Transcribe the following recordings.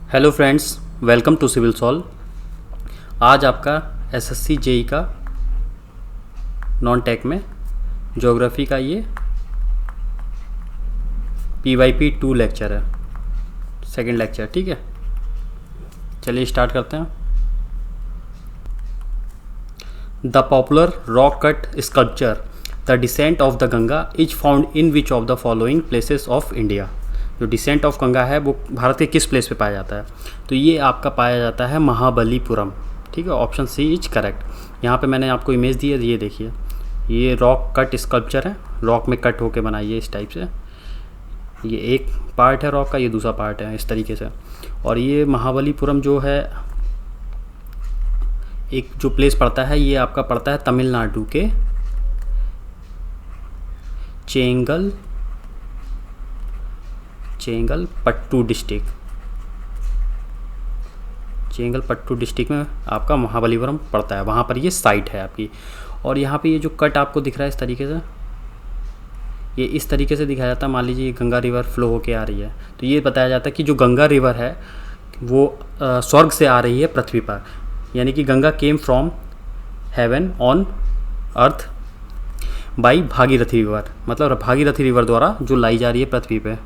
Hello friends, welcome to civil solve. आज आपका SSC JE का नॉन टेक में ज्योग्राफी का ये PYP 2 लेक्चर है, सेकंड लेक्चर। ठीक है, चलिए स्टार्ट करते हैं। The popular rock cut sculpture the descent of the Ganga is found in which of the following places of India. जो डिसेंट ऑफ गंगा है वो भारत के किस प्लेस पे पाया जाता है? तो ये आपका पाया जाता है महाबलीपुरम। ठीक है, ऑप्शन सी इज करेक्ट। यहाँ पे मैंने आपको इमेज दी है, ये देखिए, ये रॉक कट स्कल्पचर है, रॉक में कट होके बनाई है इस टाइप से। ये एक पार्ट है रॉक का, ये दूसरा पार्ट है इस तरीके से। और ये महाबलीपुरम जो है एक जो प्लेस पड़ता है, ये आपका पड़ता है तमिलनाडु के चेंगलपट्टू डिस्ट्रिक्ट में आपका महाबलीपुरम पड़ता है, वहाँ पर ये साइट है आपकी। और यहाँ पे ये जो कट आपको दिख रहा है इस तरीके से, ये इस तरीके से दिखाया जाता है। मान लीजिए ये गंगा रिवर फ्लो होके आ रही है, तो ये बताया जाता है कि जो गंगा रिवर है वो स्वर्ग से आ रही है पृथ्वी पर, यानी कि Ganga came from heaven on earth by Bhagirathi river, मतलब भागीरथी रिवर द्वारा जो लाई जा रही है पृथ्वी पे।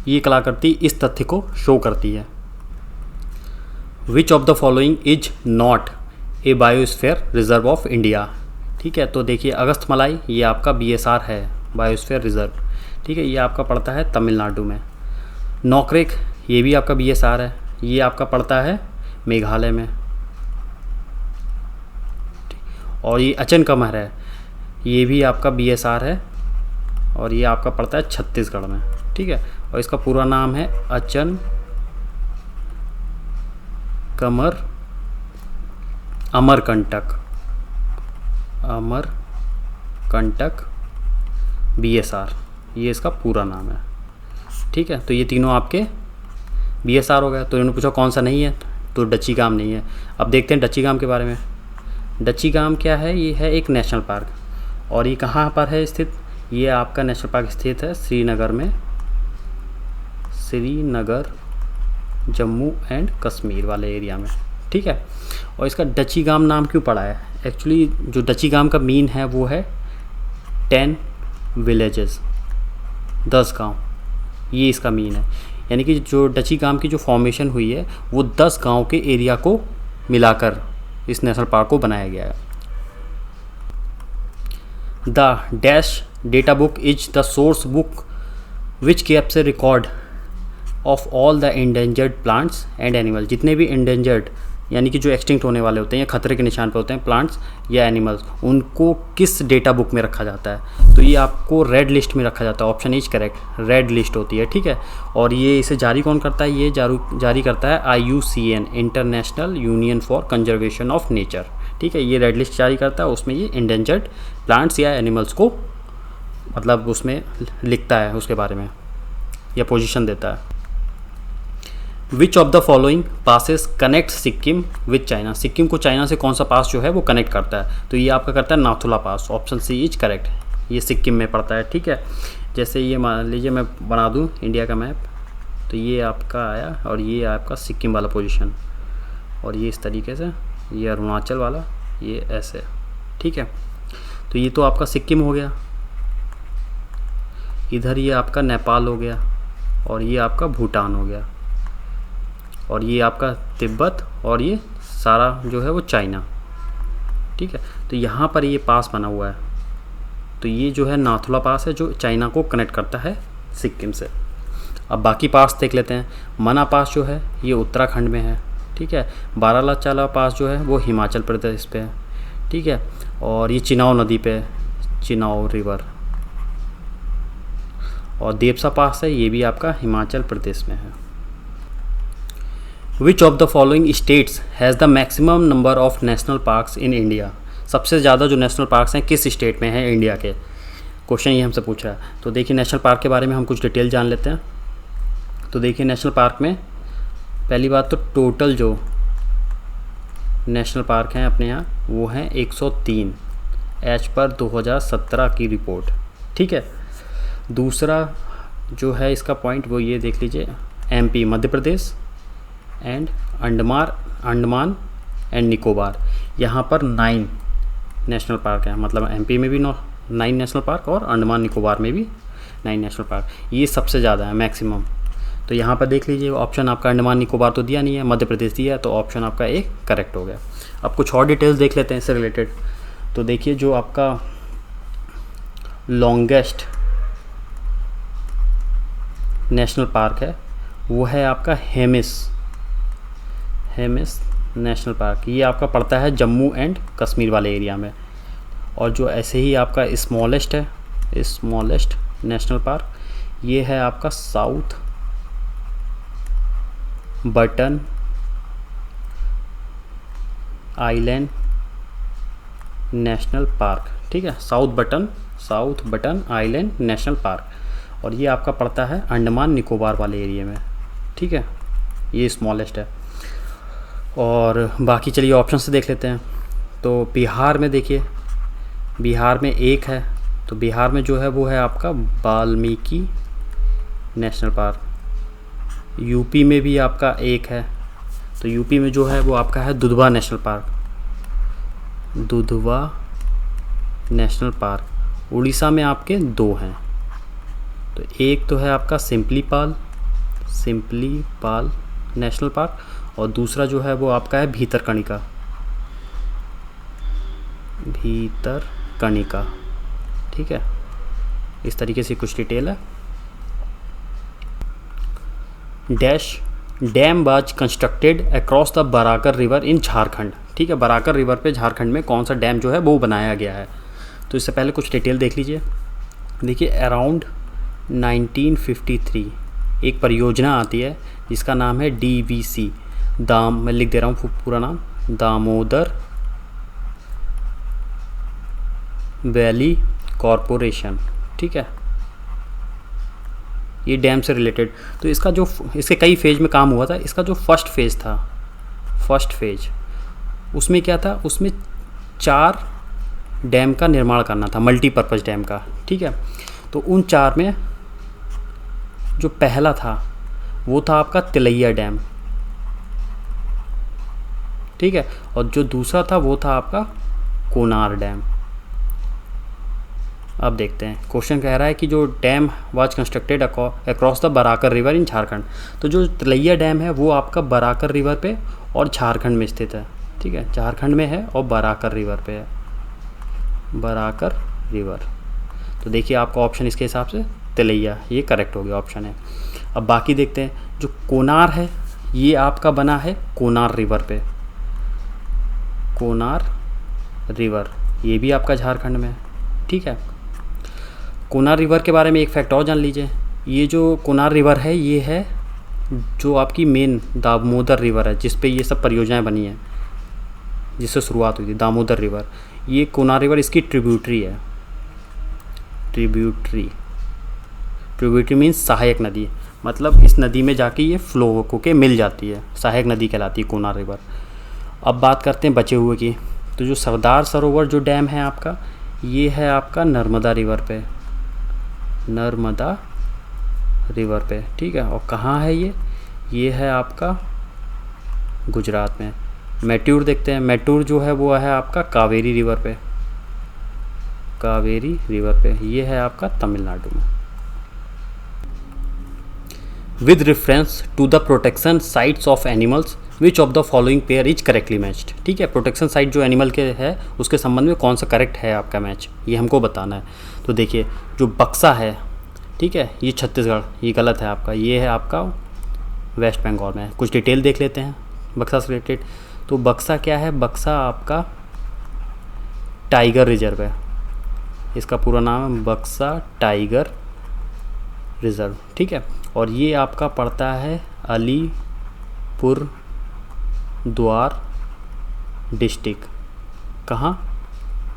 ये कलाकृति इस तथ्य को शो करती है। Which of the following is not a biosphere reserve of India. ठीक है, तो देखिए अगस्थमलाई ये आपका BSR है, बायोस्फीयर रिजर्व। ठीक है, ये आपका पड़ता है तमिलनाडु में। नोकरेक ये भी आपका BSR है, ये आपका पड़ता है मेघालय में। और ये अचनकमर है, ये भी आपका BSR है और ये आपका पड़ता है छत्तीसगढ़ में। ठीक है, और इसका पूरा नाम है अचनकमर अमरकंटक BSR, ये इसका पूरा नाम है। ठीक है, तो ये तीनों आपके BSR हो गए। तो इन्होंने पूछा कौन सा नहीं है, तो डच्चीगाम नहीं है। अब देखते हैं डच्चीगाम के बारे में। डच्चीगाम क्या है? ये है एक नेशनल पार्क। और ये कहाँ पर है स्थित? ये आपका नेशनल पार्क स्थित है श्रीनगर में, श्रीनगर जम्मू एंड कश्मीर वाले एरिया में। ठीक है, और इसका डच्चीगाम नाम क्यों पड़ा है? एक्चुअली जो डच्चीगाम का मीन है वो है 10 विलेजेस, 10 गांव, ये इसका मीन है। यानी कि जो डच्चीगाम की जो फॉर्मेशन हुई है वो 10 गांव के एरिया को मिलाकर इस नेशनल पार्क को बनाया गया है। The dash data book is the source book which keeps A record of all the endangered plants and animal. जितने भी इंडेंजर्ड यानी कि जो एक्सटिंक्ट होने वाले होते हैं या खतरे के निशान पर होते हैं प्लांट्स या एनिमल्स, उनको किस डेटा बुक में रखा जाता है? तो ये आपको रेड लिस्ट में रखा जाता है। Option is correct, red list होती है। ठीक है, और ये इसे जारी कौन करता है? ये जारी करता है IUCN, international union for conservation of nature. ठीक है, ये रेड लिस्ट जारी करता है, उसमें ये इंडेंजर्ड प्लांट्स या एनिमल्स को मतलब उसमें लिखता है, उसके बारे में या पोजीशन देता है। Which of the following passes connect Sikkim with China. Sikkim को चाइना से कौन सा पास जो है वो कनेक्ट करता है? तो ये आपका करता है नाथुला पास। ऑप्शन सी इज करेक्ट, ये सिक्किम में पड़ता है। ठीक है, जैसे ये मान लीजिए मैं बना दूँ इंडिया का मैप, तो ये आपका आया और ये आपका सिक्किम वाला पोजीशन, और ये इस तरीके से, ये अरुणाचल वाला, ये ऐसे। ठीक है, तो ये तो आपका सिक्किम हो गया, इधर ये आपका नेपाल हो गया, और ये आपका भूटान हो गया, और ये आपका तिब्बत, और ये सारा जो है वो चाइना। ठीक है, तो यहाँ पर ये पास बना हुआ है, तो ये जो है नाथुला पास है जो चाइना को कनेक्ट करता है सिक्किम से। अब बाकी पास देख लेते हैं। मना पास जो है ये उत्तराखंड में है। ठीक है, बारालाचाला पास जो है वो हिमाचल प्रदेश पे है। ठीक है, और ये चिनाव नदी पे, चिनाव रिवर। और देवसा पास है, ये भी आपका हिमाचल प्रदेश में है। Which of the following states has the maximum number of national parks in India. सबसे ज़्यादा जो नेशनल पार्क्स हैं किस स्टेट में हैं इंडिया के? क्वेश्चन ये हमसे पूछ रहा है। तो देखिए नेशनल पार्क के बारे में हम कुछ डिटेल जान लेते हैं। तो देखिए नेशनल पार्क में पहली बात तो टोटल जो नेशनल पार्क हैं अपने यहाँ वो हैं 103 एज पर 2017 की रिपोर्ट। ठीक है, दूसरा जो है इसका पॉइंट वो ये देख लीजिए, MP Madhya Pradesh and Andaman and Nicobar, यहाँ पर 9 नेशनल पार्क हैं। मतलब MP में भी 9 नेशनल पार्क और अंडमान निकोबार में भी 9 नेशनल पार्क, ये सबसे ज़्यादा है मैक्सिमम। तो यहाँ पर देख लीजिए ऑप्शन आपका अंडमान निकोबार तो दिया नहीं है, मध्य प्रदेश दिया है, तो ऑप्शन आपका A करेक्ट हो गया। अब कुछ और डिटेल्स देख लेते हैं इससे रिलेटेड। तो देखिए जो आपका लॉन्गेस्ट नेशनल पार्क है वो है आपका हेमिस नेशनल पार्क। ये आपका पड़ता है जम्मू एंड कश्मीर वाले एरिया में। और जो ऐसे ही आपका स्मॉलेस्ट नेशनल पार्क, ये है आपका south button island national Park, ठीक है, south button island national park. और ये आपका पड़ता है अंडमान निकोबार वाले एरिया में, ठीक है, ये स्मॉलेस्ट है। और बाकी चलिए ऑप्शन से देख लेते हैं। तो बिहार में देखिए, बिहार में एक है, तो बिहार में जो है वो है आपका वाल्मीकि नेशनल पार्क। यूपी में भी आपका एक है, तो यूपी में जो है वो आपका है दुधवा नेशनल पार्क। उड़ीसा में आपके 2 हैं, तो एक तो है आपका सिंपलीपाल नेशनल पार्क, और दूसरा जो है वो आपका है भीतरकनिका, ठीक है। इस तरीके से कुछ डिटेल है। Dash dam was constructed across the Barakar river in Jharkhand, ठीक है, बराकर रिवर पे झारखंड में कौन सा डैम जो है वो बनाया गया है। तो इससे पहले कुछ डिटेल देख लीजिए। देखिए अराउंड 1953 एक परियोजना आती है जिसका नाम है DVC, मैं लिख दे रहा हूँ पूरा नाम, दामोदर वैली कॉरपोरेशन, ठीक है, ये डैम से रिलेटेड। तो इसके कई फेज में काम हुआ था। इसका जो फर्स्ट फेज उसमें क्या था, उसमें 4 डैम का निर्माण करना था, मल्टीपर्पज़ डैम का, ठीक है। तो उन 4 में जो पहला था वो था आपका तिलैया डैम, ठीक है, और जो दूसरा था वो था आपका कोनार डैम। अब देखते हैं, क्वेश्चन कह रहा है कि जो dam was constructed across the Barakar river in Jharkhand. तो जो तिलैया डैम है वो आपका बराकर रिवर पे और झारखंड में स्थित है, ठीक है, झारखंड में है और बराकर रिवर पे है, बराकर रिवर। तो देखिए आपका ऑप्शन इसके हिसाब से तिलैया, ये करेक्ट हो गया ऑप्शन है। अब बाकी देखते हैं, जो कोनार है ये आपका बना है कोनार रिवर पे, कोनार रिवर, ये भी आपका झारखंड में है, ठीक है। कोनार रिवर के बारे में एक फैक्ट और जान लीजिए। ये जो कोनार रिवर है ये है जो आपकी मेन दामोदर रिवर है जिस पे ये सब परियोजनाएं बनी हैं, जिससे शुरुआत हुई थी, दामोदर रिवर। ये कोनार रिवर इसकी ट्रिब्यूटरी है, ट्रिब्यूटरी मीन्स सहायक नदी, मतलब इस नदी में जाके ये फ्लो होके मिल जाती है, सहायक नदी कहलाती है कोनार रिवर। अब बात करते हैं बचे हुए की। तो जो सरदार सरोवर जो डैम है आपका, ये है आपका नर्मदा रिवर पे, ठीक है। और कहाँ है ये है आपका गुजरात में। मैट्यूर देखते हैं, मैट्यूर जो है वो है आपका कावेरी रिवर पे, ये है आपका Tamil Nadu. With reference to the protection sites of animals which of the following pair is correctly matched, ठीक है, प्रोटेक्शन साइट जो एनिमल के है उसके संबंध में कौन सा करेक्ट है आपका मैच, ये हमको बताना है। तो देखिए जो बक्सा है, ठीक है, ये छत्तीसगढ़, ये गलत है आपका, ये है आपका वेस्ट बंगाल में। कुछ डिटेल देख लेते हैं बक्सा से रिलेटेड। तो बक्सा क्या है, बक्सा आपका टाइगर रिजर्व है, इसका पूरा नाम है बक्सा टाइगर रिजर्व, ठीक है। और ये आपका पड़ता है अलीपुर द्वार डिस्ट्रिक्ट, कहाँ,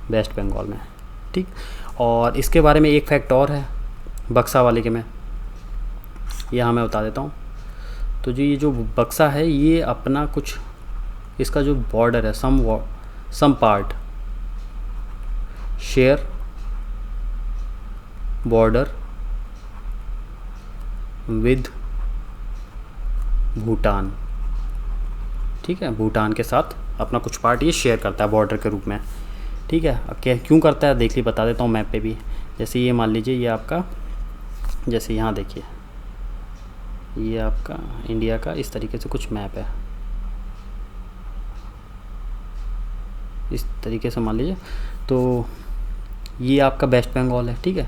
वेस्ट बंगाल में, ठीक। और इसके बारे में एक फैक्ट और है बक्सा वाले के में, यहाँ मैं बता देता हूँ। तो जी ये जो बक्सा है ये अपना कुछ, इसका जो बॉर्डर है, some part share border with Bhutan, ठीक है। भूटान के साथ अपना कुछ पार्ट ये शेयर करता है बॉर्डर के रूप में, ठीक है। अब क्या क्यों करता है देख ली, बता देता हूँ मैप पे भी। जैसे ये मान लीजिए ये आपका, जैसे यहाँ देखिए ये आपका इंडिया का इस तरीके से कुछ मैप है, इस तरीके से मान लीजिए। तो ये आपका वेस्ट बंगाल है, ठीक है,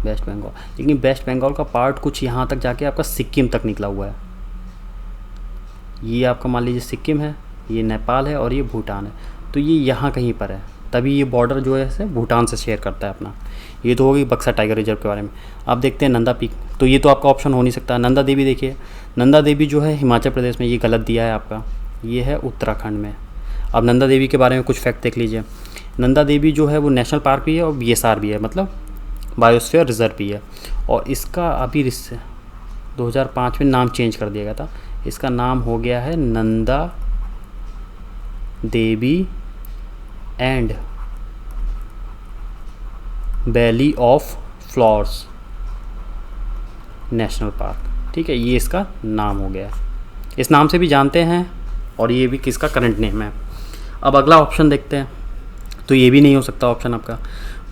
वेस्ट बंगाल। लेकिन वेस्ट बंगाल का पार्ट कुछ यहाँ तक जाके आपका सिक्किम तक निकला हुआ है। ये आपका मान लीजिए सिक्किम है, ये नेपाल है और ये भूटान है। तो ये यहाँ कहीं पर है, तभी ये बॉर्डर जो है से भूटान से शेयर करता है अपना। ये तो होगी बक्सा टाइगर रिजर्व के बारे में। अब देखते हैं नंदा पीक, तो ये तो आपका ऑप्शन हो नहीं सकता। नंदा देवी देखिए, नंदा देवी जो है हिमाचल प्रदेश में, ये गलत दिया है आपका, ये है उत्तराखंड में। अब नंदा देवी के बारे में कुछ फैक्ट देख लीजिए। नंदा देवी जो है वो नेशनल पार्क भी है और BSR भी है, मतलब बायोस्फीयर रिजर्व भी है। और इसका अभी 2005 में नाम चेंज कर दिया गया था, इसका नाम हो गया है Nanda Devi and Valley of Flowers National Park, ठीक है। ये इसका नाम हो गया है, इस नाम से भी जानते हैं, और ये भी किसका करंट नेम है। अब अगला ऑप्शन देखते हैं, तो ये भी नहीं हो सकता ऑप्शन आपका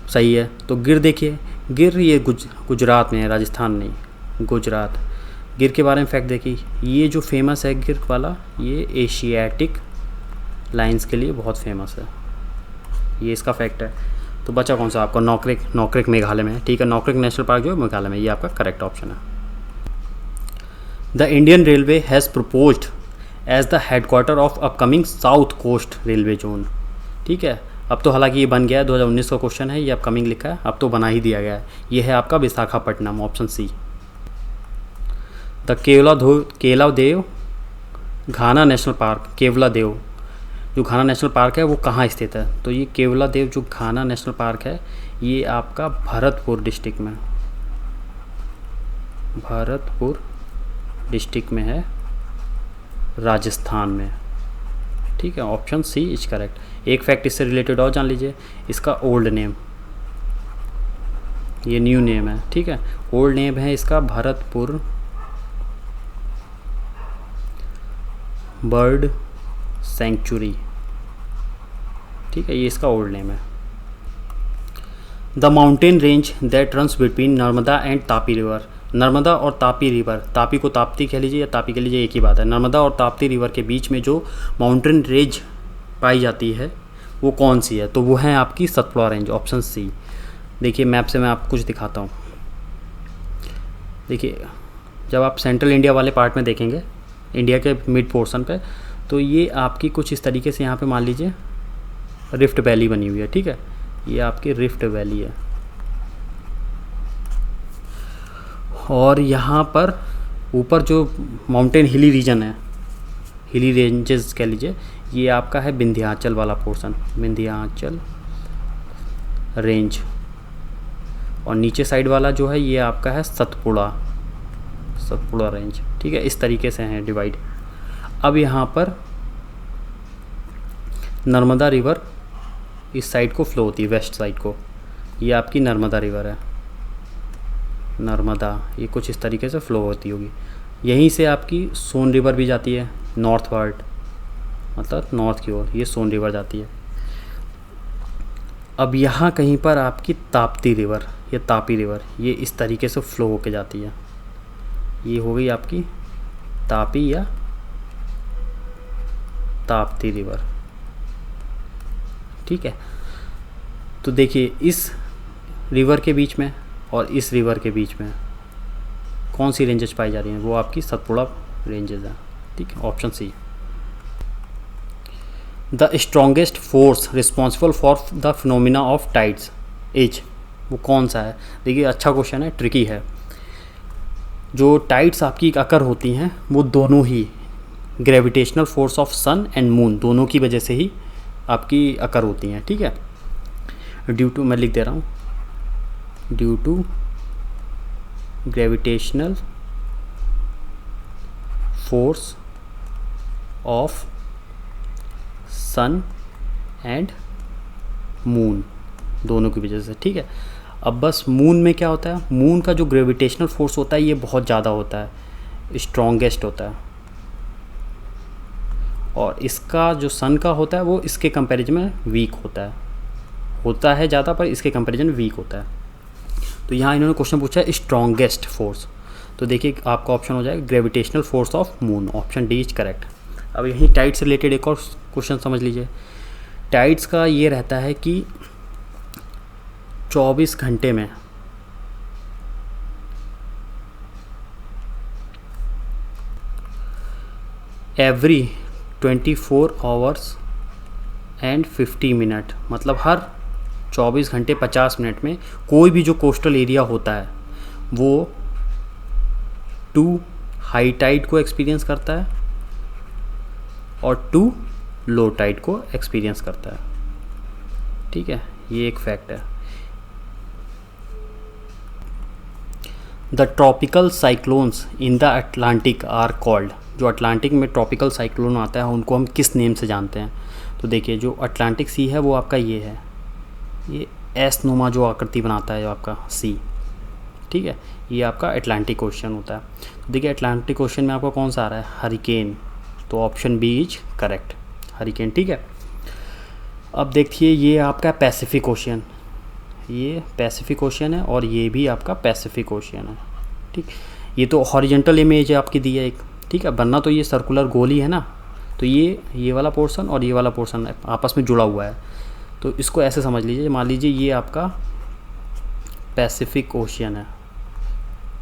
सही है। तो गिर देखिए, गिर ये गुजरात में है, राजस्थान नहीं, गुजरात। गिर के बारे में फैक्ट देखिए, ये जो फेमस है गिर वाला, ये एशियाटिक लाइंस के लिए बहुत फेमस है, ये इसका फैक्ट है। तो बचा कौन सा आपका, नौक्रेक, नौक्रेक मेघालय में है, ठीक है। नौक्रेक नेशनल पार्क जो है मेघालय में, ये आपका करेक्ट ऑप्शन है। The Indian railway has proposed as the headquarter of upcoming south coast railway zone, ठीक है। अब तो हालांकि ये बन गया है, 2019 का क्वेश्चन है, ये अपकमिंग लिखा है, अब तो बना ही दिया गया है। ये है आपका Visakhapatnam, option C. The Keoladeo Ghana national park, Keoladeo जो घाना नेशनल पार्क है वो कहाँ स्थित है, तो ये केवलादेव जो घाना नेशनल पार्क है ये आपका भरतपुर डिस्ट्रिक्ट में, भरतपुर डिस्ट्रिक्ट में है, राजस्थान में, ठीक है। Option C is correct. एक फैक्ट इससे रिलेटेड और जान लीजिए, इसका ओल्ड नेम, ये न्यू नेम है, ठीक है। ओल्ड नेम है इसका भरतपुर बर्ड सेंचुरी, ठीक है, ये इसका ओल्ड नेम है। The mountain range that runs between Narmada and Tapi river, Narmada और तापी रिवर, तापी को ताप्ती कह लीजिए या तापी कह लीजिए, एक ही बात है। नर्मदा और ताप्ती रिवर के बीच में जो माउंटेन रेंज पाई जाती है वो कौन सी है, तो वो है आपकी सतपुड़ा रेंज, ऑप्शन सी। देखिए मैप से मैं आपको कुछ दिखाता हूँ। देखिए जब आप सेंट्रल इंडिया वाले पार्ट में देखेंगे, इंडिया के मिड पोर्शन पे, तो ये आपकी कुछ इस तरीके से यहाँ पे मान लीजिए रिफ्ट वैली बनी हुई है, ठीक है। ये आपकी रिफ्ट वैली है, और यहाँ पर ऊपर जो माउंटेन हिली रीजन है, हिली रेंजेस कह लीजिए, ये आपका है विंध्याचल वाला पोर्शन, विंध्याचल रेंज। और नीचे साइड वाला जो है ये आपका है सतपुड़ा, सतपुड़ा रेंज, ठीक है। इस तरीके से हैं डिवाइड। अब यहाँ पर नर्मदा रिवर इस साइड को फ्लो होती है, वेस्ट साइड को, ये आपकी नर्मदा रिवर है, नर्मदा, ये कुछ इस तरीके से फ्लो होती होगी। यहीं से आपकी सोन रिवर भी जाती है नॉर्थ वर्ड, मतलब नॉर्थ की ओर ये सोन रिवर जाती है। अब यहाँ कहीं पर आपकी ताप्ती रिवर, ये तापी रिवर, ये इस तरीके से फ्लो होके जाती है, ये हो गई आपकी तापी या ताप्ती रिवर, ठीक है। तो देखिए इस रिवर के बीच में और इस रिवर के बीच में कौन सी रेंजेस पाई जा रही हैं, वो आपकी सतपुड़ा रेंजेस हैं, ठीक है, option C. The strongest force responsible for the phenomena of tides is, वो कौन सा है। देखिए अच्छा क्वेश्चन है, ट्रिकी है। जो टाइड्स आपकी अकर होती हैं वो दोनों ही gravitational force of sun and moon दोनों की वजह से ही आपकी अकर होती हैं, ठीक है। ड्यू टू, मैं लिख दे रहा हूँ, due to gravitational force of sun and moon दोनों की वजह से, ठीक है। अब बस मून में क्या होता है, मून का जो ग्रेविटेशनल फोर्स होता है ये बहुत ज़्यादा होता है, स्ट्रॉन्गेस्ट होता है, और इसका जो सन का होता है वो इसके कंपैरिजन में वीक होता है ज़्यादा, पर इसके कंपैरिजन वीक होता है। तो यहाँ इन्होंने क्वेश्चन पूछा है स्ट्रॉन्गेस्ट फोर्स, तो देखिए आपका ऑप्शन हो जाएगा gravitational force of moon, option D is correct. अब यहीं टाइड से रिलेटेड एक और क्वेश्चन समझ लीजिए। टाइड्स का ये रहता है कि 24 घंटे में एवरी 24 आवर्स एंड 50 मिनट, मतलब हर 24 घंटे 50 मिनट में कोई भी जो कोस्टल एरिया होता है वो 2 हाई टाइड को एक्सपीरियंस करता है और 2 लो टाइड को एक्सपीरियंस करता है। ठीक है, ये एक फैक्ट है। The tropical cyclones in the Atlantic are called, जो अटलांटिक में ट्रॉपिकल साइक्लोन आता है उनको हम किस नेम से जानते हैं? तो देखिए जो अटलांटिक सी है वो आपका ये है, ये एस नुमा जो आकृति बनाता है जो आपका सी, ठीक है, ये आपका अटलांटिक ओशन होता है। तो देखिए अटलांटिक ओशन में आपका कौन सा आ रहा है? हरिकेन, तो option B is correct, hurricane. ठीक है, अब देखिए ये आपका पैसिफिक ओशन, ये पैसिफिक ओशन है और ये भी आपका पैसिफिक ओशन है। ठीक, ये तो हॉरिजेंटल इमेज है आपकी दी है एक, ठीक है, बनना तो ये सर्कुलर गोल ही है ना, तो ये वाला पोर्शन और ये वाला पोर्शन आपस में जुड़ा हुआ है, तो इसको ऐसे समझ लीजिए, मान लीजिए ये आपका पैसिफिक ओशियन है।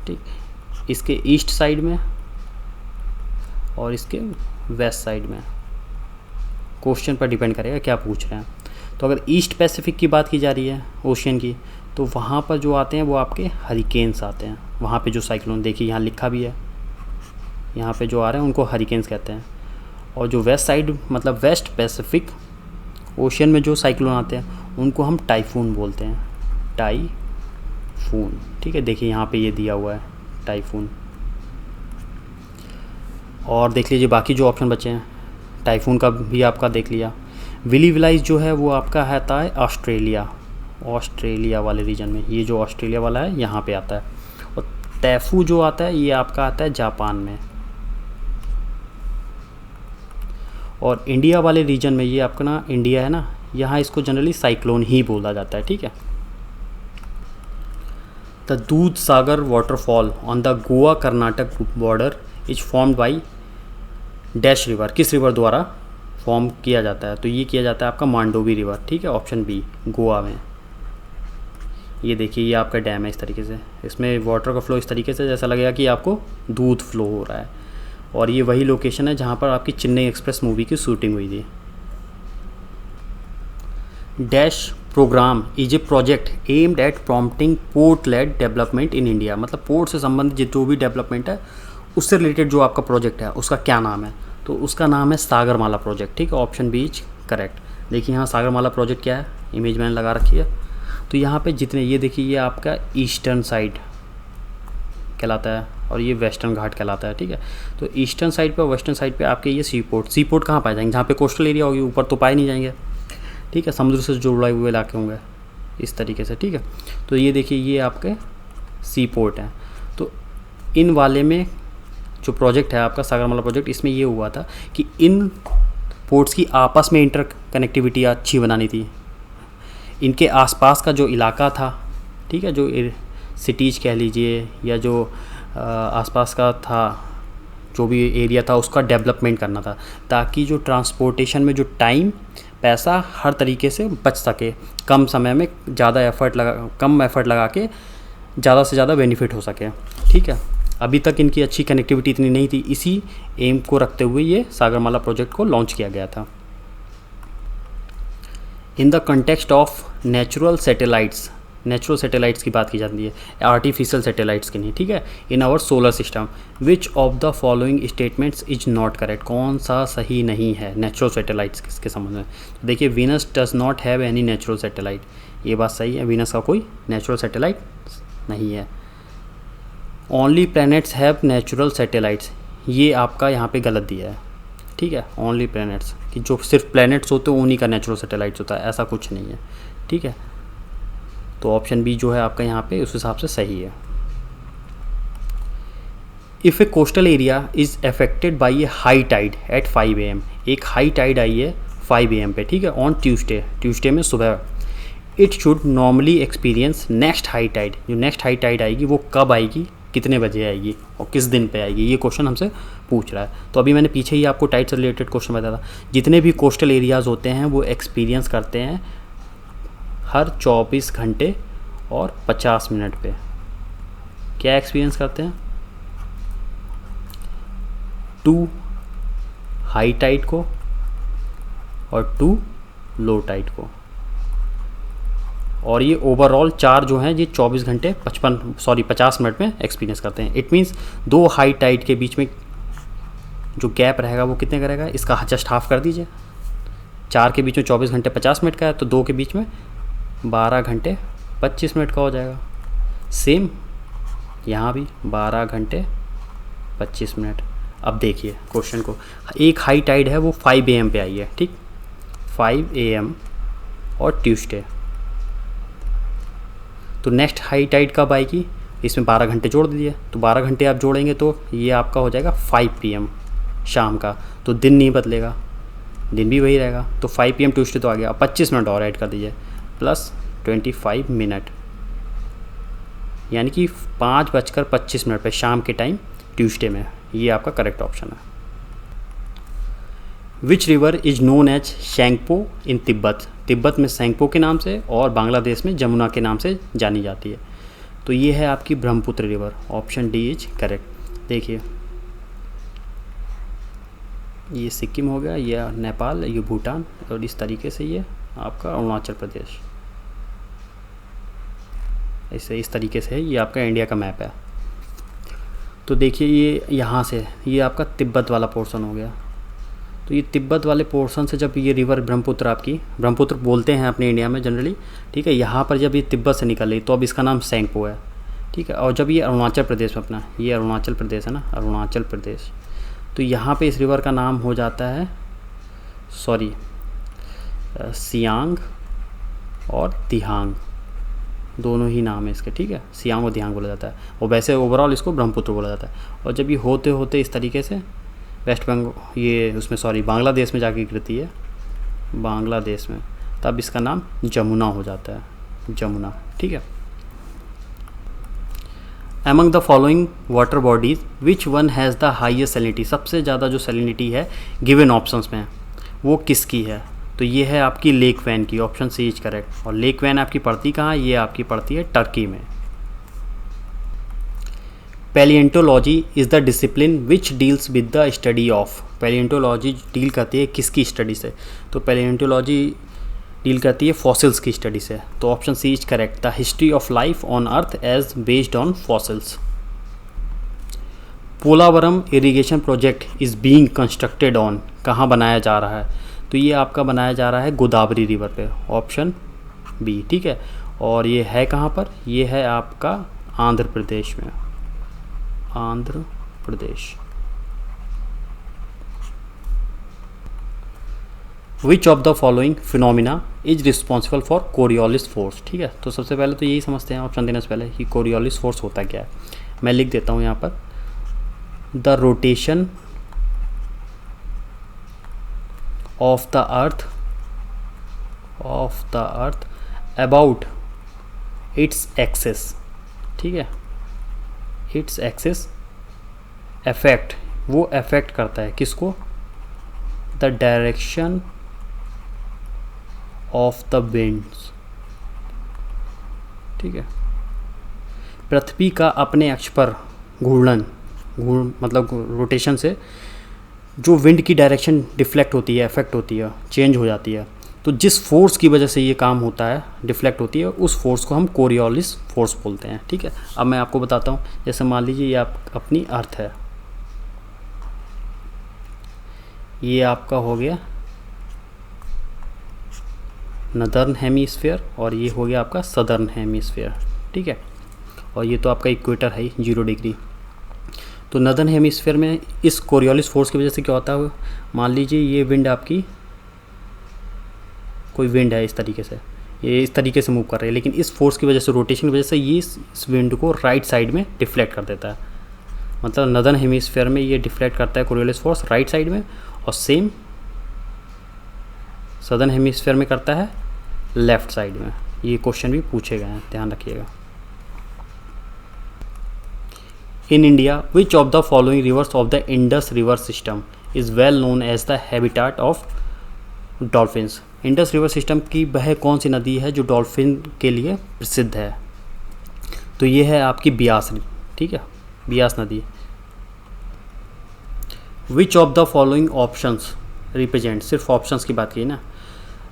ठीक, इसके ईस्ट साइड में और इसके वेस्ट साइड में, क्वेश्चन पर डिपेंड करेगा क्या पूछ रहे हैं। तो अगर ईस्ट पैसिफिक की बात की जा रही है ओशियन की, तो वहाँ पर जो आते हैं वो आपके हरिकेन्स आते हैं, वहाँ पे जो साइक्लोन देखिए यहाँ लिखा भी है, यहाँ पे जो आ रहे हैं उनको हरिकेन्स कहते हैं। और जो वेस्ट साइड मतलब वेस्ट पैसिफिक ओशियन में जो साइक्लोन आते हैं उनको हम टाइफून बोलते हैं, टाइफून। ठीक है, देखिए यहाँ पे ये दिया हुआ है टाइफून। और देख लीजिए बाकी जो ऑप्शन बचे हैं, टाइफून का भी आपका देख लिया। विली विलाइज जो है वो आपका आता है ऑस्ट्रेलिया वाले रीजन में, ये जो ऑस्ट्रेलिया वाला है यहाँ पे आता है। और तैफू जो आता है ये आपका आता है जापान में। और इंडिया वाले रीजन में, ये आपका ना इंडिया है ना, यहाँ इसको जनरली साइक्लोन ही बोला जाता है। ठीक है, the Dudhsagar waterfall on the Goa Karnataka border is formed by dash river, किस रिवर द्वारा फॉर्म किया जाता है? तो ये किया जाता है आपका मांडोवी रिवर। ठीक है, ऑप्शन बी, गोवा में। ये देखिए ये आपका डैम है इस तरीके से, इसमें वाटर का फ्लो इस तरीके से जैसा लगेगा कि आपको दूध फ्लो हो रहा है। और ये वही लोकेशन है जहाँ पर आपकी चेन्नई एक्सप्रेस मूवी की शूटिंग हुई थी। Dash programme is a project aimed at prompting port led development in India, मतलब पोर्ट से संबंधित जो भी डेवलपमेंट है उससे रिलेटेड जो आपका प्रोजेक्ट है उसका क्या नाम है? तो उसका नाम है सागरमाला प्रोजेक्ट। ठीक है, ऑप्शन बी इज करेक्ट। देखिए यहाँ सागरमाला प्रोजेक्ट क्या है, इमेज मैंने लगा रखी है। तो यहाँ पे जितने, ये देखिए ये आपका ईस्टर्न साइड कहलाता है और ये वेस्टर्न घाट कहलाता है। ठीक है, तो ईस्टर्न साइड पे और वेस्टर्न साइड पे आपके ये सी पोर्ट कहाँ पाए जाएंगे? जहाँ पे कोस्टल एरिया होगी, ऊपर तो पाए नहीं जाएंगे। ठीक है, समुद्र से जुड़े हुए इलाके होंगे इस तरीके से। ठीक है, तो ये देखिए ये आपके सी पोर्ट हैं। तो इन वाले में जो प्रोजेक्ट है आपका सागरमाला प्रोजेक्ट, इसमें ये हुआ था कि इन पोर्ट्स की आपस में इंटर कनेक्टिविटी अच्छी बनानी थी। इनके आसपास का जो इलाका था, ठीक है, जो सिटीज़ कह लीजिए या जो आसपास का था जो भी एरिया था उसका डेवलपमेंट करना था, ताकि जो ट्रांसपोर्टेशन में जो टाइम पैसा हर तरीके से बच सके, कम समय में कम एफर्ट लगा के ज़्यादा से ज़्यादा बेनिफिट हो सके। ठीक है, अभी तक इनकी अच्छी कनेक्टिविटी इतनी नहीं थी, इसी एम को रखते हुए ये सागरमाला प्रोजेक्ट को लॉन्च किया गया था। In the context of natural satellites की बात की जाती है, आर्टिफिशियल सैटेलाइट्स की नहीं। ठीक है, in our solar system which of the following statements is not correct, कौन सा सही नहीं है नेचुरल सैटेलाइट्स के संबंध में? तो देखिए Venus does not have any natural satellite, ये बात सही है, वीनस का कोई नेचुरल सैटेलाइट नहीं है। Only planets have natural satellites, ये आपका यहाँ पे गलत दिया है। ठीक है, ओनली प्लैनेट्स, कि जो सिर्फ प्लैनेट्स होते हैं उन्हीं का नेचुरल सैटेलाइट्स होता है, ऐसा कुछ नहीं है। ठीक है, तो ऑप्शन बी जो है आपका यहाँ पे उस हिसाब से सही है। If A coastal area is affected by A high tied at 5 AM, एक हाई टाइड आई है 5 AM पे, ठीक है, ऑन ट्यूसडे में सुबह, it should normally experience next high tide, जो नेक्स्ट हाई टाइड आएगी वो कब आएगी, कितने बजे आएगी और किस दिन पे आएगी, ये क्वेश्चन हमसे पूछ रहा है। तो अभी मैंने पीछे ही आपको टाइड से रिलेटेड क्वेश्चन बताया था, जितने भी कोस्टल एरियाज़ होते हैं वो एक्सपीरियंस करते हैं हर 24 घंटे और 50 मिनट पे। क्या एक्सपीरियंस करते हैं? 2 हाई टाइड को और 2 लो टाइड को, और ये ओवरऑल 4 जो हैं ये 24 घंटे 50 मिनट में एक्सपीरियंस करते हैं। इट मीन्स 2 हाई टाइड के बीच में जो गैप रहेगा वो कितने का रहेगा, इसका जस्ट हाफ कर दीजिए। 4 के बीच में 24 घंटे 50 मिनट का है, तो 2 के बीच में 12 घंटे 25 मिनट का हो जाएगा। सेम यहाँ भी 12 घंटे 25 मिनट। अब देखिए क्वेश्चन को, एक हाई टाइड है वो 5 AM पे आई है, ठीक, 5 AM और ट्यूसडे, तो नेक्स्ट हाई टाइड कब आएगी, इसमें 12 घंटे जोड़ दीजिए, तो 12 घंटे आप जोड़ेंगे तो ये आपका हो जाएगा 5 PM शाम का, तो दिन नहीं बदलेगा, दिन भी वही रहेगा, तो 5 PM ट्यूसडे तो आ गया। अब 25 मिनट और ऐड कर दीजिए प्लस 25 मिनट, यानी कि 5:25 पे शाम के टाइम ट्यूसडे में, ये आपका करेक्ट ऑप्शन है। Which river is known as Tsangpo in Tibet, Tibet में शेंगपो के नाम से और बांग्लादेश में जमुना के नाम से जानी जाती है। तो ये है आपकी Brahmaputra river, option D is correct. देखिए ये सिक्किम हो गया, ये नेपाल, ये भूटान, और इस तरीके से ये आपका अरुणाचल प्रदेश, ऐसे इस तरीके से है, ये आपका इंडिया का मैप है। तो देखिए ये यहाँ से ये आपका तिब्बत वाला पोर्शन हो गया, तो ये तिब्बत वाले पोर्शन से जब ये रिवर ब्रह्मपुत्र, आपकी ब्रह्मपुत्र बोलते हैं अपने इंडिया में जनरली, ठीक है, यहाँ पर जब ये तिब्बत से निकल रही तो अब इसका नाम शेंगपो है, ठीक है। और जब ये अरुणाचल प्रदेश में, अपना ये अरुणाचल प्रदेश है ना, अरुणाचल प्रदेश, तो यहाँ पे इस रिवर का नाम हो जाता है सियांग और दिहांग, दोनों ही नाम है इसके, ठीक है, सियांग और दिहांग बोला जाता है, और वैसे ओवरऑल इसको ब्रह्मपुत्र बोला जाता है। और जब ये होते होते इस तरीके से वेस्ट बंगाल, ये उसमें बांग्लादेश में जाके गिरती है, बांग्लादेश में, तब इसका नाम जमुना हो जाता है, जमुना, ठीक है। Among the following water bodies which one has the highest salinity, सबसे ज़्यादा जो सैलिनिटी है गिवन ऑप्शंस में वो किसकी है, तो ये है आपकी लेक वैन की, ऑप्शन सी इज करेक्ट। और लेक वैन आपकी पड़ती कहाँ है, ये आपकी पड़ती है टर्की में। Palaeontology is the discipline which deals with the study of, palaeontology deal करती है किसकी स्टडी से, तो पैलिएंटोलॉजी डील करती है फॉसिल्स की स्टडी से, तो option C is correct. The history of life on earth is based on fossils. Polavaram irrigation project is being constructed on, कहाँ बनाया जा रहा है, तो ये आपका बनाया जा रहा है गोदावरी रिवर पे, ऑप्शन बी, ठीक है। और ये है कहाँ पर, ये है आपका आंध्र प्रदेश में, Andhra Pradesh. Which of the following phenomena is responsible for Coriolis force, ठीक है। तो सबसे पहले तो यही समझते हैं ऑप्शन देने से पहले कि कोरियोलिस फोर्स होता क्या है। मैं लिख देता हूँ यहाँ पर, the rotation of the earth about its axis, ठीक है, इट्स एक्सेस अफेक्ट, वो अफेक्ट करता है किसको, the direction of the winds, ठीक है। पृथ्वी का अपने अक्ष पर घूर्णन, मतलब रोटेशन से जो विंड की डायरेक्शन डिफ्लेक्ट होती है, अफेक्ट होती है, चेंज हो जाती है, तो जिस फोर्स की वजह से ये काम होता है, डिफ्लेक्ट होती है, उस फोर्स को हम कोरियोलिस फोर्स बोलते हैं, ठीक है। अब मैं आपको बताता हूँ, जैसे मान लीजिए ये आप अपनी अर्थ है, ये आपका हो गया नदर्न हेमीस्फीयर और ये हो गया आपका सदर्न हेमीस्फीयर, ठीक है। और ये तो आपका इक्वेटर है 0 डिग्री। तो नदर्न हेमीस्फीयर में इस कोरियोलिस फोर्स की वजह से क्या होता है, मान लीजिए ये विंड आपकी, कोई विंड है इस तरीके से, ये इस तरीके से मूव कर रही है, लेकिन इस फोर्स की वजह से, रोटेशन की वजह से ये इस विंड को राइट साइड में डिफ्लेक्ट कर देता है, मतलब नदर्न हेमिस्फीयर में ये डिफ्लेक्ट करता है कोरियोलिस फोर्स राइट साइड में, और सेम सदर्न हेमिस्फीयर में करता है लेफ्ट साइड में। ये क्वेश्चन भी पूछे गए हैं, ध्यान रखिएगा। In India which of the following rivers of the Indus river system is well known as the habitat of dolphins. Indus river system की वह कौन सी नदी है जो डॉल्फिन के लिए प्रसिद्ध है? तो ये है आपकी बियास, ठीक है, बियास नदी। Which of the following options represent, सिर्फ ऑप्शंस की बात की ना,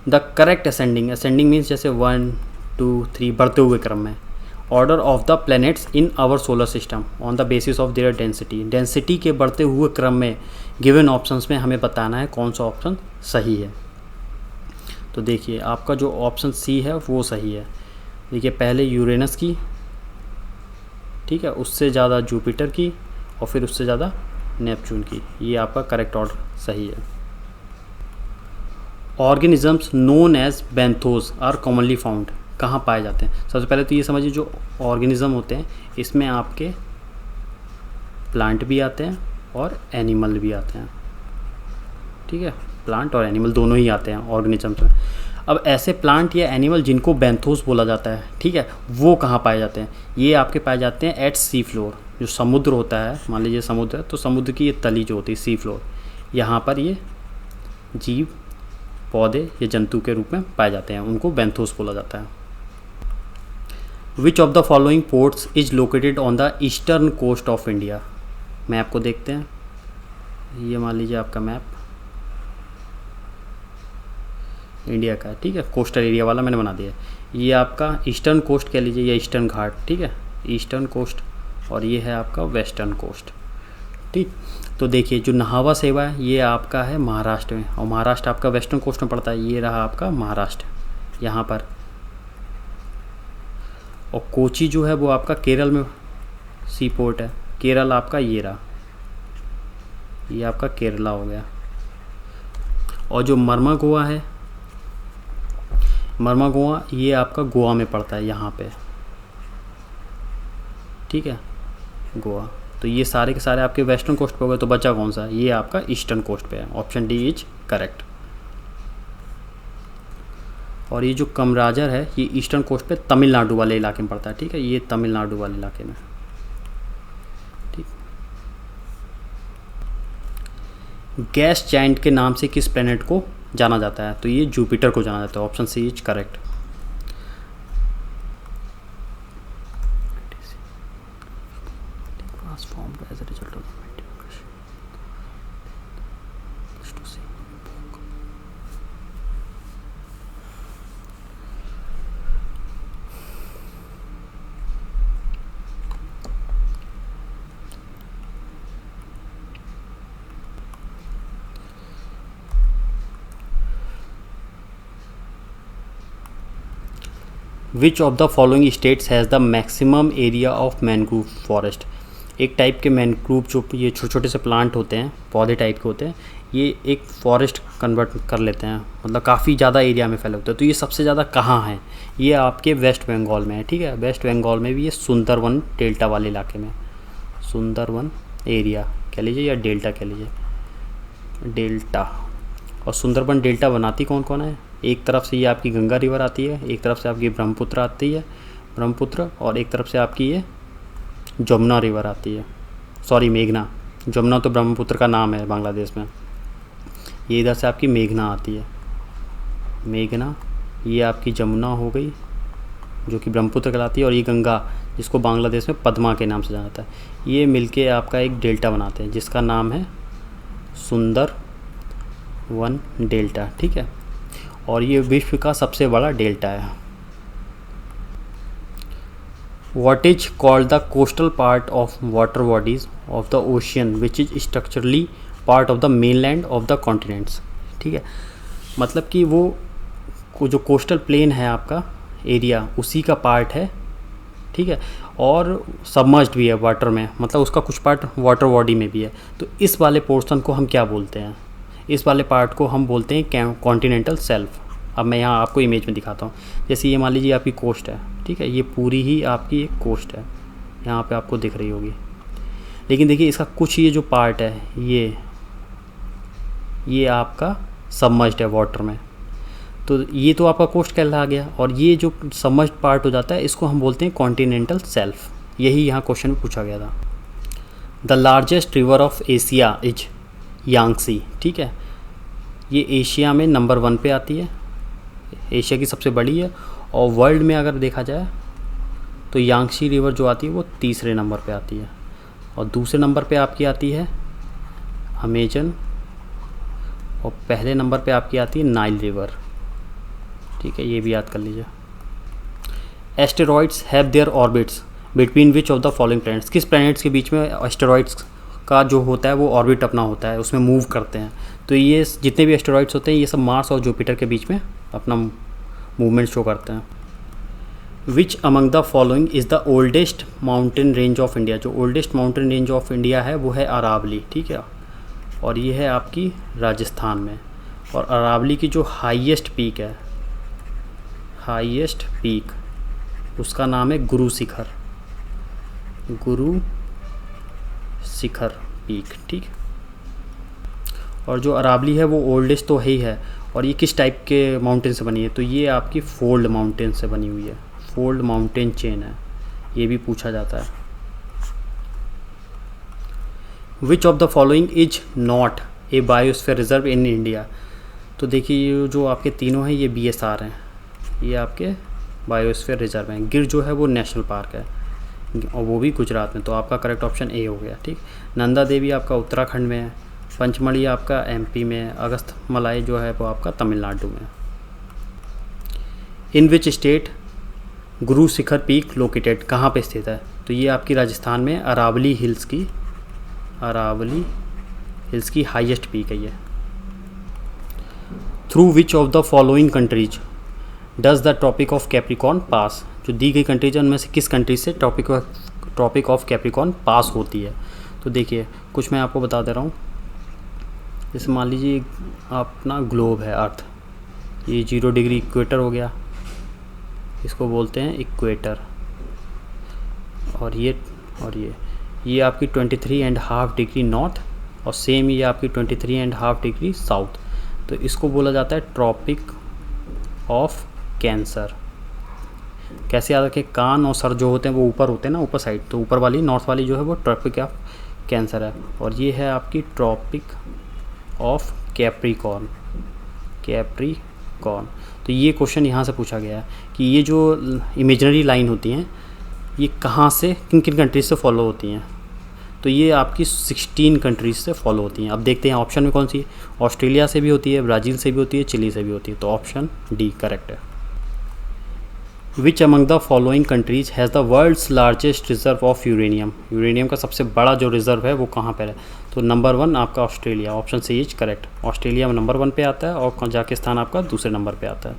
the correct ascending, ascending means जैसे 1 2 3 बढ़ते हुए क्रम में, order of the planets in our solar system on the basis of their density, density के बढ़ते हुए क्रम में गिवन ऑप्शंस में हमें बताना है कौन सा ऑप्शन सही है। तो देखिए आपका जो ऑप्शन सी है वो सही है। देखिए पहले यूरेनस की, ठीक है, उससे ज़्यादा जुपिटर की, और फिर उससे ज़्यादा नेपच्यून की, ये आपका करेक्ट ऑर्डर सही है। Organisms known as benthos are commonly found, कहाँ पाए जाते हैं? सबसे पहले तो ये समझिए जो ऑर्गेनिज्म होते हैं इसमें आपके प्लांट भी आते हैं और एनिमल भी आते हैं, ठीक है, प्लांट और एनिमल दोनों ही आते हैं ऑर्गेनिजम्स में। अब ऐसे प्लांट या एनिमल जिनको बेंथोस बोला जाता है, ठीक है, वो कहाँ पाए जाते हैं? ये आपके पाए जाते हैं एट सी फ्लोर, जो समुद्र होता है, मान लीजिए समुद्र है तो समुद्र की ये तली जो होती है सी फ्लोर, यहाँ पर ये जीव पौधे या जंतु के रूप में पाए जाते हैं, उनको बेंथोस बोला जाता है। Which of the following ports is located on the eastern coast of India? Map को देखते हैं, ये मान लीजिए आपका मैप इंडिया का, ठीक है, कोस्टल एरिया वाला मैंने बना दिया। ये आपका ईस्टर्न कोस्ट कह लीजिए या ईस्टर्न घाट, ठीक है, ईस्टर्न कोस्ट, और ये है आपका वेस्टर्न कोस्ट, ठीक। तो देखिए जो नहावा सेवा है ये आपका है महाराष्ट्र में, और महाराष्ट्र आपका वेस्टर्न कोस्ट में पड़ता है, ये रहा आपका महाराष्ट्र यहाँ पर। और कोची जो है वो आपका केरल में सी पोर्ट है, केरल आपका ये रहा, ये आपका केरला हो गया। और जो मर्मागोआ है, मर्मागोआ ये आपका गोवा में पड़ता है यहाँ पे, ठीक है, गोवा। तो ये सारे के सारे आपके वेस्टर्न कोस्ट पे हो गए, तो बचा कौन सा? ये आपका ईस्टर्न कोस्ट पे है, ऑप्शन डी इज करेक्ट। और ये जो कमराजर है ये ईस्टर्न कोस्ट पे तमिलनाडु वाले इलाके में पड़ता है, ठीक है, ये तमिलनाडु वाले इलाके में, ठीक। गैस जायंट के नाम से किस प्लेनेट को जाना जाता है? तो ये जुपिटर को जाना जाता है, option C is correct. Which of the following states has the maximum area of mangrove forest? एक टाइप के मैनग्रूव जो ये छोटे छोटे से प्लांट होते हैं, पौधे टाइप के होते हैं, ये एक फॉरेस्ट कन्वर्ट कर लेते हैं, मतलब काफ़ी ज़्यादा एरिया में फैले होते हैं। तो ये सबसे ज़्यादा कहाँ है? ये आपके वेस्ट बंगाल में है, ठीक है, वेस्ट बंगाल में भी ये सुंदरवन डेल्टा वाले इलाके में, सुंदरवन एरिया कह लीजिए या डेल्टा कह लीजिए, डेल्टा। और सुंदरबन डेल्टा बनाती कौन कौन है? एक तरफ से ये आपकी गंगा रिवर आती है, एक तरफ से आपकी ब्रह्मपुत्र आती है, ब्रह्मपुत्र, और एक तरफ से आपकी ये जमुना रिवर आती है, सॉरी मेघना, जमुना तो ब्रह्मपुत्र का नाम है बांग्लादेश में, ये इधर से आपकी मेघना आती है, मेघना, ये आपकी जमुना हो गई जो कि ब्रह्मपुत्र कहलाती है, और ये गंगा जिसको बांग्लादेश में पद्मा के नाम से जाना जाता है, ये मिलके आपका एक डेल्टा बनाते हैं जिसका नाम है सुंदरवन डेल्टा, ठीक है, और ये विश्व का सबसे बड़ा डेल्टा है। What is called the coastal part of water bodies of the ocean which is structurally part of the mainland of the continents? ठीक है, मतलब कि वो जो कोस्टल प्लेन है आपका एरिया उसी का पार्ट है, ठीक है, और सबमर्ज्ड भी है वाटर में, मतलब उसका कुछ पार्ट वाटर बॉडी में भी है। तो इस वाले पोर्शन को हम क्या बोलते हैं? इस वाले पार्ट को हम बोलते हैं कॉन्टिनेंटल सेल्फ। अब मैं यहाँ आपको इमेज में दिखाता हूँ, जैसे ये मान लीजिए आपकी कोस्ट है, ठीक है, ये पूरी ही आपकी एक कोस्ट है, यहाँ पे आपको दिख रही होगी। लेकिन देखिए इसका कुछ ये जो पार्ट है ये आपका सबमर्ज्ड है वाटर में, तो ये तो आपका कोस्ट कहला गया। और ये जो सबमर्ज्ड पार्ट हो जाता है इसको हम बोलते हैं कॉन्टिनेंटल शेल्फ। यही यहाँ क्वेश्चन में पूछा गया था। The largest river of Asia is Yangtze, ठीक है, ये एशिया में नंबर 1 पे आती है, एशिया की सबसे बड़ी है। और वर्ल्ड में अगर देखा जाए तो यांगसी रिवर जो आती है वो तीसरे नंबर पे आती है, और दूसरे नंबर पे आपकी आती है अमेजन, और पहले नंबर पे आपकी आती है नाइल रिवर, ठीक है, ये भी याद कर लीजिए। Asteroids have their orbits between which of the following planets, किस प्लैनेट्स के बीच में एस्टेरॉइड्स का जो होता है वो ऑर्बिट अपना होता है, उसमें मूव करते हैं। तो ये जितने भी एस्टेरॉइड्स होते हैं ये सब मार्स और जुपिटर के बीच में अपना मूवमेंट शो करते हैं। Which among the following is the oldest mountain range of India, जो oldest mountain range of India है वो है अरावली, ठीक है, और ये है आपकी राजस्थान में। और अरावली की जो हाईएस्ट पीक है, हाईएस्ट पीक, उसका नाम है गुरु शिखर, गुरु शिखर पीक, ठीक। और जो अरावली है वो ओल्डेस्ट तो है ही है। और ये किस टाइप के माउंटेन से बनी है, तो ये आपकी फोल्ड माउंटेन से बनी हुई है, फोल्ड माउंटेन चेन है, ये भी पूछा जाता है। Which of the following is not a biosphere reserve in India, तो देखिए ये जो आपके तीनों हैं ये BSR हैं, ये आपके बायोस्फीयर रिजर्व हैं। गिर जो है वो नेशनल पार्क है और वो भी गुजरात में, तो आपका करेक्ट ऑप्शन ए हो गया, ठीक। नंदा देवी आपका उत्तराखंड में है, पंचमढ़ी आपका MP में है, अगस्त मलाई जो है वो आपका तमिलनाडु में। इन which state Guru Shikhar peak located, कहाँ पे स्थित है, तो ये आपकी राजस्थान में अरावली हिल्स की हाईएस्ट पीक है ये। Through which of the following countries does the Tropic of Capricorn pass, जो दी गई कंट्रीज है उनमें से किस कंट्रीज से ट्रॉपिक ऑफ कैप्रिकॉर्न पास होती है। तो देखिए कुछ मैं आपको बता दे रहा हूँ, जैसे मान लीजिए अपना ग्लोब है अर्थ, ये 0 डिग्री इक्वेटर हो गया, इसको बोलते हैं इक्वेटर, और ये आपकी 23.5 डिग्री नॉर्थ, और सेम ये आपकी 23.5 डिग्री साउथ, तो इसको बोला जाता है ट्रॉपिक ऑफ कैंसर। कैसे याद रखें, कान और सर जो होते हैं वो ऊपर होते हैं ना, ऊपर साइड, तो ऊपर वाली नॉर्थ वाली जो है वो ट्रॉपिक ऑफ कैंसर है। और ये है आपकी ट्रॉपिक ऑफ कैप्रिकॉर्न, तो ये क्वेश्चन यहाँ से पूछा गया है कि ये जो इमेजिनरी लाइन होती हैं ये कहाँ से किन किन कंट्रीज से फॉलो होती हैं, तो ये आपकी 16 कंट्रीज से फॉलो होती हैं। अब देखते हैं ऑप्शन में कौन सी, ऑस्ट्रेलिया से भी होती है, ब्राज़ील से भी होती है, चिली से भी होती है, तो ऑप्शन डी करेक्ट है। Which among the following countries has the world's largest reserve of uranium, uranium का सबसे बड़ा जो रिजर्व है वो कहाँ पर है, तो नंबर 1 आपका Australia, option C is correct. Australia में नंबर 1 पे आता है और कजाकिस्तान आपका दूसरे नंबर पे आता है।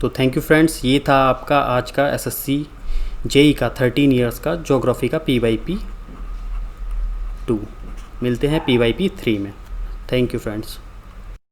तो थैंक यू फ्रेंड्स, ये था आपका आज का SSC JEE का 13 ईयर्स का ज्योग्राफी का PYP 2। मिलते हैं PYP 3 में। Thank you friends.